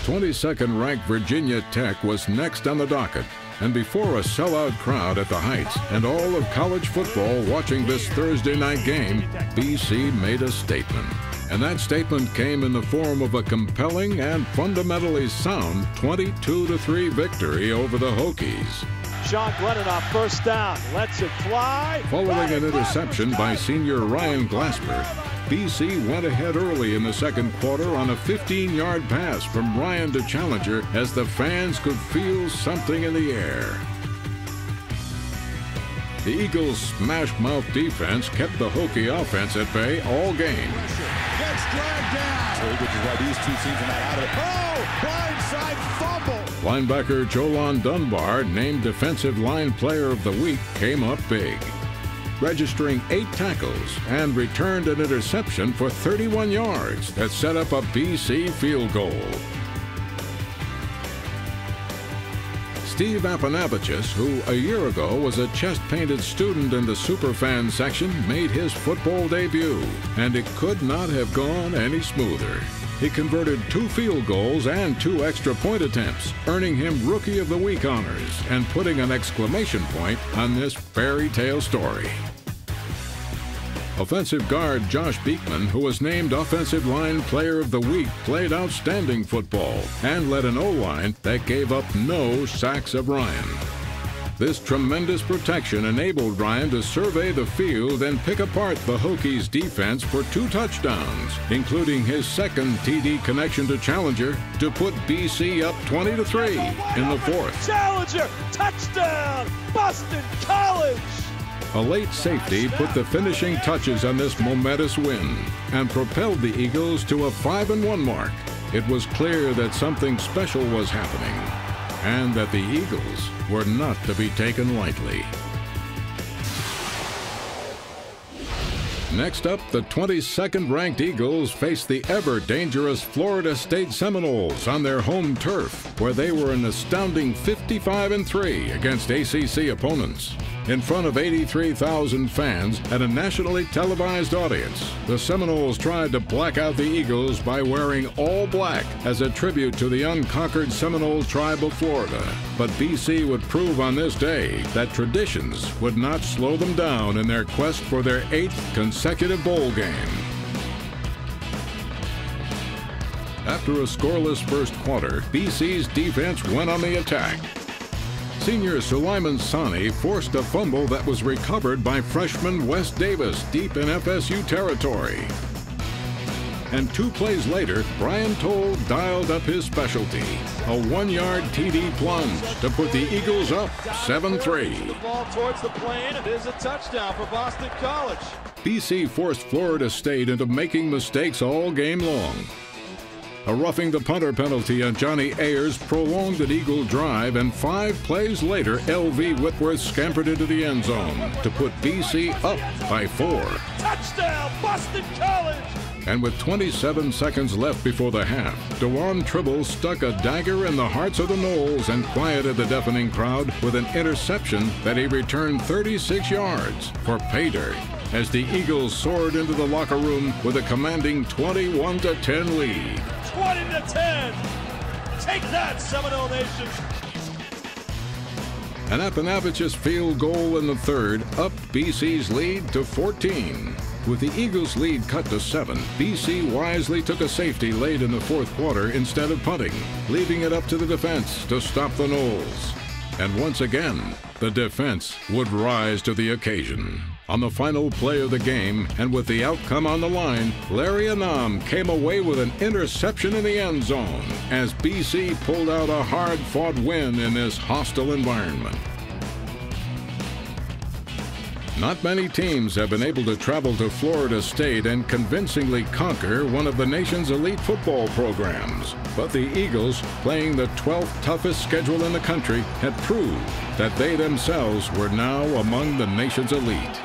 22nd-ranked Virginia Tech was next on the docket. And before a sellout crowd at the Heights and all of college football watching this Thursday night game, BC made a statement. And that statement came in the form of a compelling and fundamentally sound 22-3 victory over the Hokies. Sean Glennon off first down, lets it fly. Following an interception by senior Ryan Glasper, BC went ahead early in the second quarter on a 15-yard pass from Ryan to Challenger as the fans could feel something in the air. The Eagles' smash-mouth defense kept the Hokie offense at bay all game. Gets dragged down. Which is why these two teams are not out of it. Oh, blindside fumble. Linebacker Jolon Dunbar, named Defensive Line Player of the Week, came up big, registering 8 tackles and returned an interception for 31 yards that set up a BC field goal. Steve Apanavicius, who a year ago was a chest-painted student in the superfan section, made his football debut, and it could not have gone any smoother. He converted 2 field goals and 2 extra point attempts, earning him Rookie of the Week honors and putting an exclamation point on this fairy tale story. Offensive guard Josh Beekman, who was named Offensive Line Player of the Week, played outstanding football and led an O-line that gave up no sacks of Ryan. This tremendous protection enabled Ryan to survey the field and pick apart the Hokies' defense for 2 touchdowns, including his second TD connection to Challenger to put BC up 20-3 in the fourth. Challenger, touchdown, Boston College! A late safety put the finishing touches on this momentous win and propelled the Eagles to a 5-1 mark. It was clear that something special was happening and that the Eagles were not to be taken lightly. Next up, the 22nd-ranked Eagles faced the ever-dangerous Florida State Seminoles on their home turf, where they were an astounding 55-3 against ACC opponents. In front of 83,000 fans and a nationally televised audience, the Seminoles tried to black out the Eagles by wearing all black as a tribute to the unconquered Seminole tribe of Florida. But BC would prove on this day that traditions would not slow them down in their quest for their 8th consecutive bowl game. After a scoreless first quarter, BC's defense went on the attack. Senior Suleiman Sani forced a fumble that was recovered by freshman Wes Davis deep in FSU territory. And 2 plays later, Brian Toll dialed up his specialty, a 1-yard TD plunge to put the Eagles up 7-3. The ball towards the plane. It is a touchdown for Boston College. BC forced Florida State into making mistakes all game long. A roughing the punter penalty on Johnny Ayers prolonged an Eagle drive, and 5 plays later, L.V. Whitworth scampered into the end zone to put BC up by 4. Touchdown, Boston College! And with 27 seconds left before the half, DeJuan Tribble stuck a dagger in the hearts of the Noles and quieted the deafening crowd with an interception that he returned 36 yards for pay dirt as the Eagles soared into the locker room with a commanding 21-10 lead. 20-10. Take that, Seminole Nation. An Apanavicius field goal in the third upped BC's lead to 14. With the Eagles' lead cut to 7, BC wisely took a safety late in the fourth quarter instead of punting, leaving it up to the defense to stop the Noles. And once again, the defense would rise to the occasion. On the final play of the game, and with the outcome on the line, Larry Anam came away with an interception in the end zone as BC pulled out a hard-fought win in this hostile environment. Not many teams have been able to travel to Florida State and convincingly conquer one of the nation's elite football programs. But the Eagles, playing the 12th toughest schedule in the country, had proved that they themselves were now among the nation's elite.